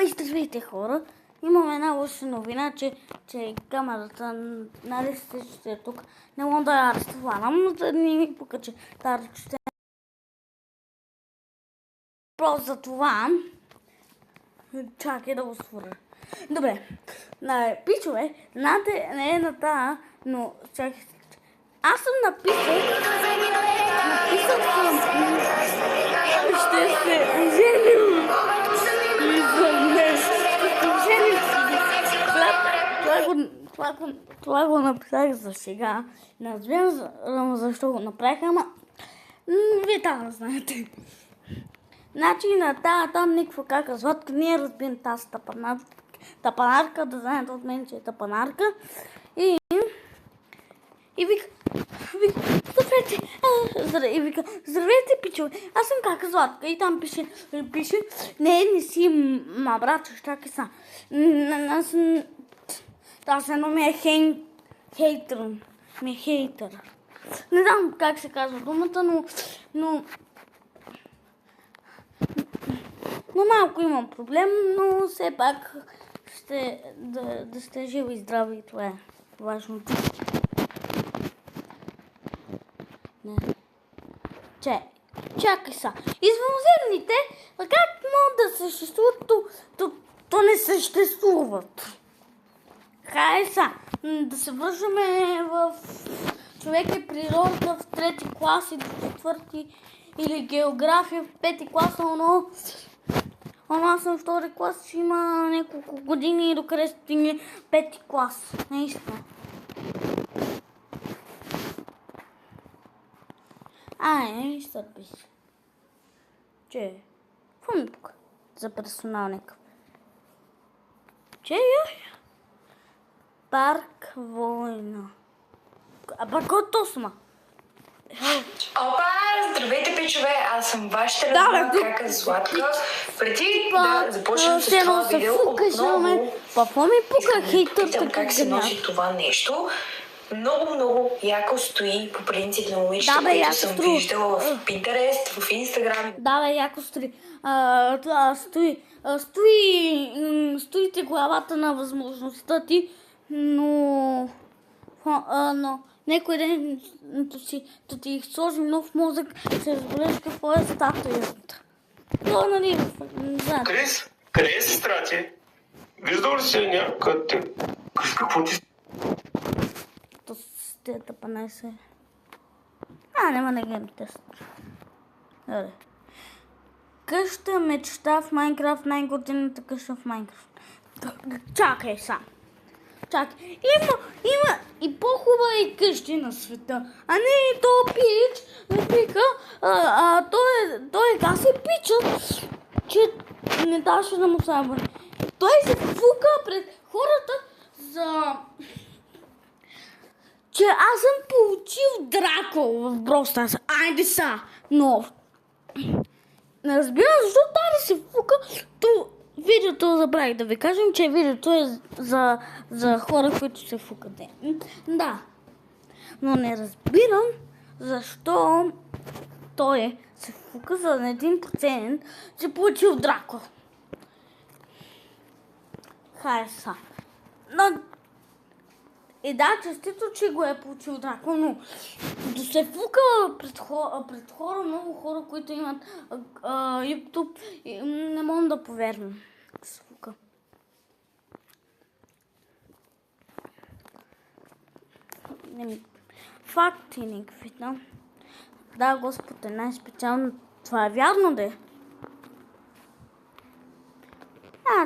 Здравейте хора! Имам една лоша новина, че камерата, нали сте тук, не мога да я разтоварам, но да не ми покача тази ръчета. Просто за това, чакай да го свърля. Добре, пичове, не е на тая, но чакай. Аз съм написал, ще се женим. Това го написах за сега. Не разбирам защо го направих, ама вие трябва да знаете. Значи на там никаква кака Златка, ние разбирам тази тапанарка, да знаете от мен, че е тапанарка. И вика, здравейте, пичове, аз съм кака Златка. И там пише, не си ма брат, чакай са. Аз едно ми е хейтър. Не знам как се казва думата, но малко имам проблем, но все пак да сте живи и здрави и това е важното. Не. Чакай са. Извънземните, как могат да съществуват, то не съществуват. Хай са, да се връщаме в човек и природата в 3 клас или в 4 или география в 5 клас, но аз съм в 2 клас, ще има няколко години докъде стигне 5 клас. Наистина. Не ще пише. Какво ми тук? За персонал някакъв. Парк война. Кото сма? Опа, здравейте, пичове, аз съм вашата любима кака Златка. Преди да започнем с това видео, отново питам как се носи това нещо. Много яко стои по принцип на момичета, които съм виждала в Pinterest, в Instagram. Да, яко стои. Стоите главата на възможността ти, но някой ден да ти сложим нов мозък, се разбереш какво е статуята. То, нали, не знам. Къде е сестра ти? Виждал ли си някъде? Какво ти? То с тези тъпане се... няма да гледам тест. Добре. Къща мечта в Майнкрафт, най-готината къща в Майнкрафт. Чакай сам. Има и по-хубави къщи на света. А не то пич, вика, той как се пича, че не даваше да му събър. Той се фука пред хората че аз съм получил Драко в Brawl Stars. Айде са, но не разбирам защо тази се фука. Видеото забравих да ви кажем, че видеото е за хора, които се фукат. Да, но не разбирам защо той се фука за 1%, че получил Драко. Хайса. Честито, че го е получил Драко, но да се фука пред хора, много хора, които имат YouTube, не мога да повярвам. Се фука. Факти никакви, да. Да, Господ е най-специално. Това е вярно, да е.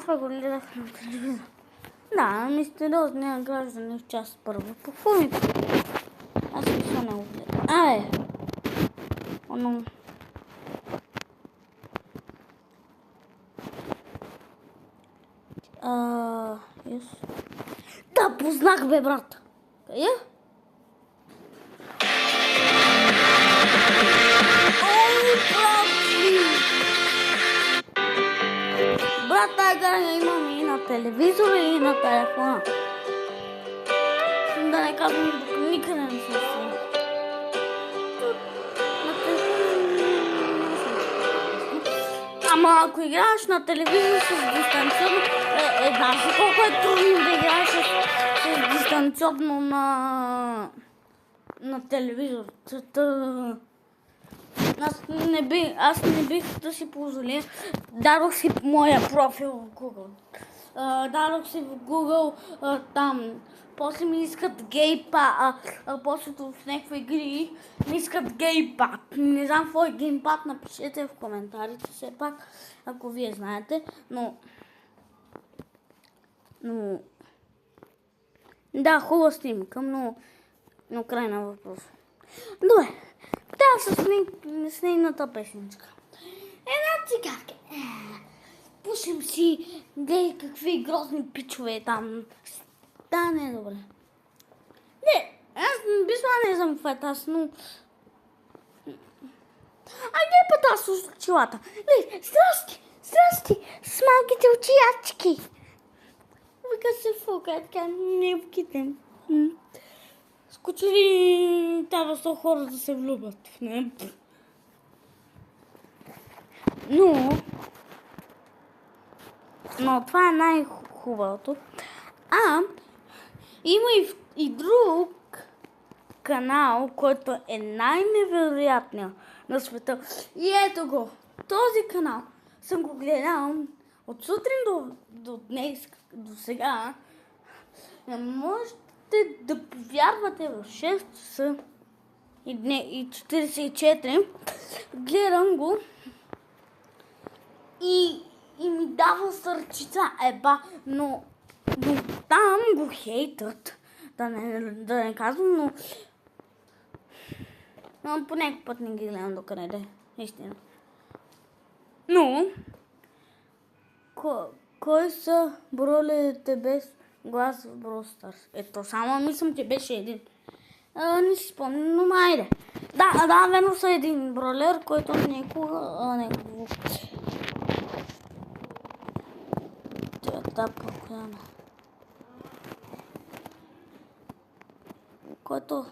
Това го гледах на телевизор. Да, мистериозният гражданин в част първа. По какво ми? Аз също не го гледам. Оно... Да, познах, бе, брат. Къде? Брат, тая гарага имам и на телевизора, и на телефона. Да не казвам, никъде не съм си. На телефона не съм. Ама ако играеш на телевизор с дистанционно, знаеш ли колко е трудно да играеш с дистанционно на телевизор? Аз не бих да си позволил. Дадох си моя профил в Google. Дадох си в Google там. После ми искат геймпад, после в някакви игри ми искат геймпад. Не знам какво е геймпад, напишете в коментарите все пак, ако вие знаете, но да, хубава снимка, но край на въпрос. Добре, да, с нейната песничка. Една цигарка. Пушим си, гледай какви грозни пичове там. Да, не е добре. Не, аз не съм фетас, но... Гледай път аз с очилата. Гледай, здрасти, с малките очиячки. Вика се фука, така небките. Скучили трябва са хора да се влюбят в нея. Но това е най-хубавото. Има и друг канал, който е най-невероятният на света. И ето го. Този канал съм го гледал от сутрин до днес, до сега. Не можете да повярвате в 6 часа и 44. Гледам го и ми дава сърчица, но там го хейтат, да не казвам, но по някакъв път не ги гледам докъде, истина. Но, кой са бролерите без глас в Brawl Stars? Ето, само мислям, че беше един. Не си спомням, но майде. Да, верно са един бролер, който никога не го... Покляна. Който...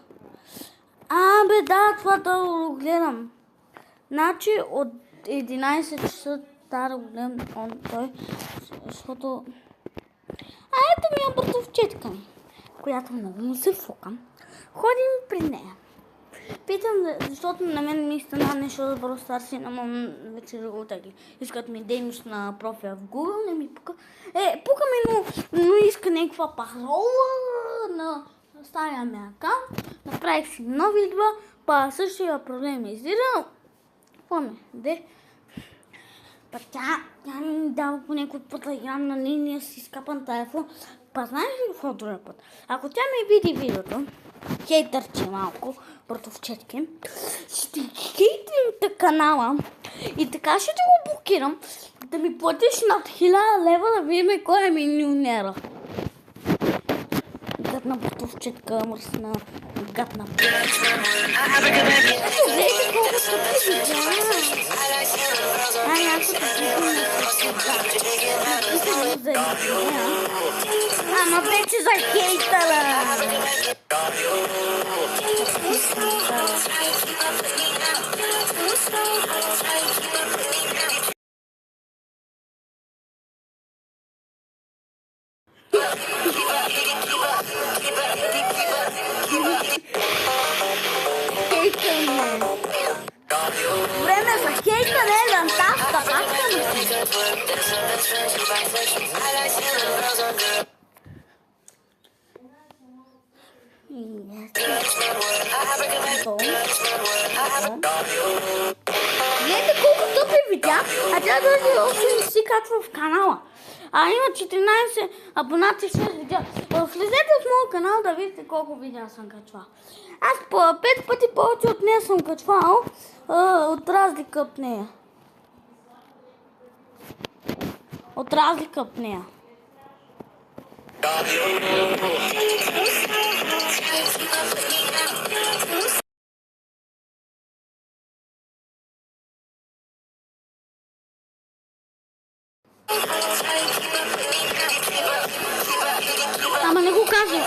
това да го гледам. Значи от 11 часа да го гледам той, защото... ето ми е братовчетка ми, която много му се фукам. Ходим при нея. Питам, защото на мен ми стана нещо за Brawl Stars и на мам вече го отегли. Искат ми дейност на профила в Google, не ми пука. Пука ми, но иска някаква парола на стария ми акаунт. Направих си нови два, същия проблем излиза. Какво ми? Тя ми дава по някой път да играм на линия си скапан телефон. Знаеш ли какво другия път? Ако тя ми види видеото, хейтърче малко, братовчетки, ще хейтрим канала и така ще ти го блокирам, да ми платиш над 1000 лева да видим кой е милионера. Гадна братовчетка, мръсна, гадна. Ето, гледайте колко са видео. Ама вече за хейтъра. Време за хейта не е лантаста, гледайте колко тъпи видеа, а тя дори още не си качва в канала. Има 14 абонати, 6 видеа. Влезете в моят канал да видите колко видеа съм качвал. Аз по 5 пъти повече от нея съм качвал, от разлика от нея. Ама не го казвам.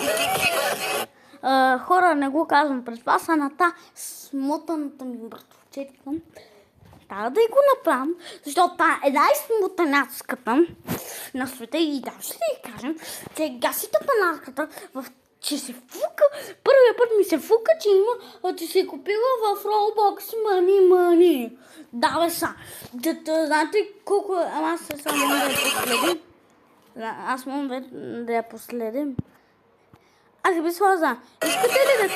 Хора, не го казвам пред вас, а на та смотаната ми братовчетка. трябва да го направим, защото това е най-смутеняцката на света и да ще ви кажем, че гасите панатката че се фука, първият път ми се фука, че си купила в Roblox Money. Да, бе са. Знаете колко... Аз се само да я последим. Аз мога да я последим. Аз би слаза. Искате ли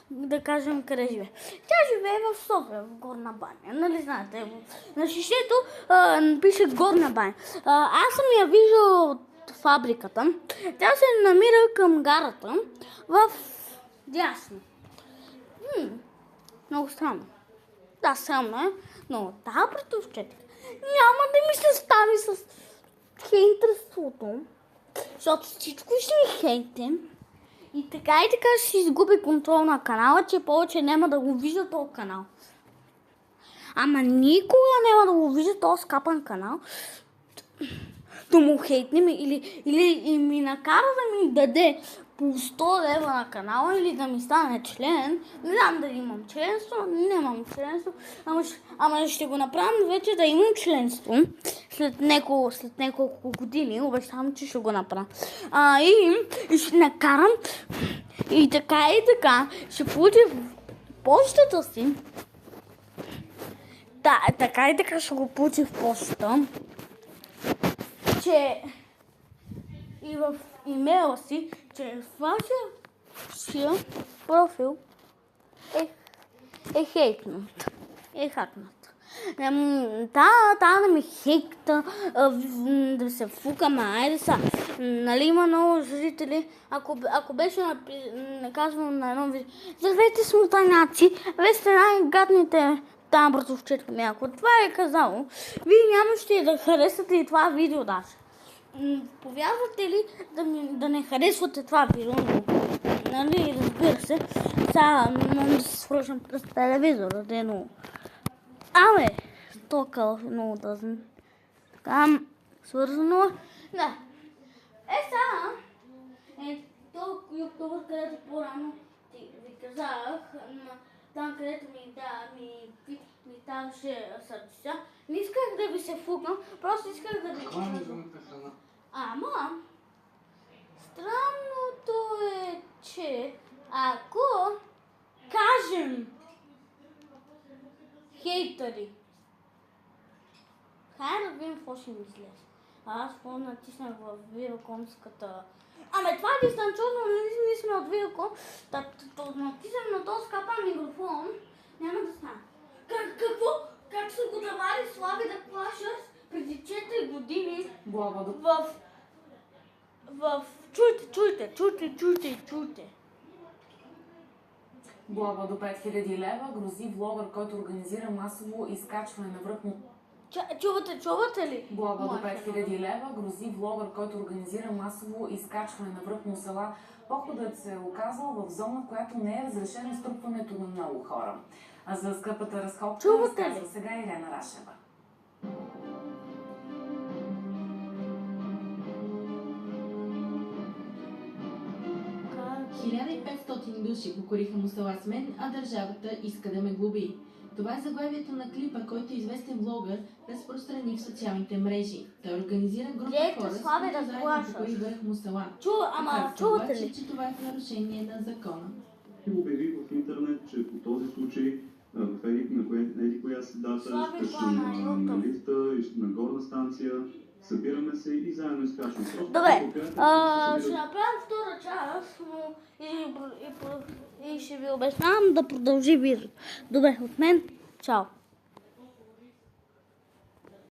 да кажем къде живее? Тя живее в София, в Горна баня. Нали знаете? На шишето пише Горна баня. Аз съм я виждала от фабриката. Тя се намира към гарата в дясно. Много странно. Да, странно е, но тази братовчетка няма да ми се стави с хейтерството, защото всичко ще ми хейте. И така ще си изгуби контрол на канала, че повече няма да го вижда този канал. Ама никога няма да го вижда този скапан канал. Да му хейтнем или ми накара да ми даде по 100 лева на канала или да ми стане член. Не знам дали имам членство, нямам членство, ама ще го направим вече да имам членство след няколко години, обещавам, че ще го направя. И ще накарам и така ще получи почтата си. Да, така ще го получи в почта, че и в имейла си, че вашия профил е хейтнат. Е хакнат. Та да ми хейта, да се фукаме, айде са. Нали има много зрители, ако беше наказано на едно видео, здравейте смутаняци, вие сте най-гадните там братовчетка някой. Това е казало. Вие нямаше да харесате и това видео даже. Повярвате ли да не харесвате това видео? Нали, разбира се. Сега мога да се свършам през телевизора, но... Абе, тока много дъзно. Така, свързано. Да. Сега, този ютубър, където по-рано ви казах, там където ми даваше сърчица, не исках да ви се фукнам, просто исках да ви кажа. Ама, странното е, че ако кажем хейтъри, хайде да видим какво ще ми излезе. Аз натиснах в видеокомската... Аме това е дистанционно, ние сме от видеоком, натиснем на този скапан микрофон, няма да стане. Какво? Как са го давали Слави да плашат преди 4 години в... Чуйте. Глоба до 5000 лева грози влогър, който организира масово изкачване на връх му. Чувате ли? Глоба до 5000 лева грози влогър, който организира масово изкачване на връх му села. Походът се е оказал в зона, която не е разрешено струпването на много хора. А за скъпата разходка разказва сега Ирена Рашева. 1500 души покориха му села с мен, а държавата иска да ме глоби. Това е заглавието на клипа, който известен влогър разпространи в социалните мрежи. Той организира група хора, с които заедно покори върх му села. Чувате ли? Че това е в нарушение на закона. И обяви в интернет, че по този случай в еди коя си дата ще съм на лифта и на горна станция. Събираме се и заедно изкачваме. Добре, ще направим втора част и ще ви обяснявам да продължи видео. Добре, от мен, чао.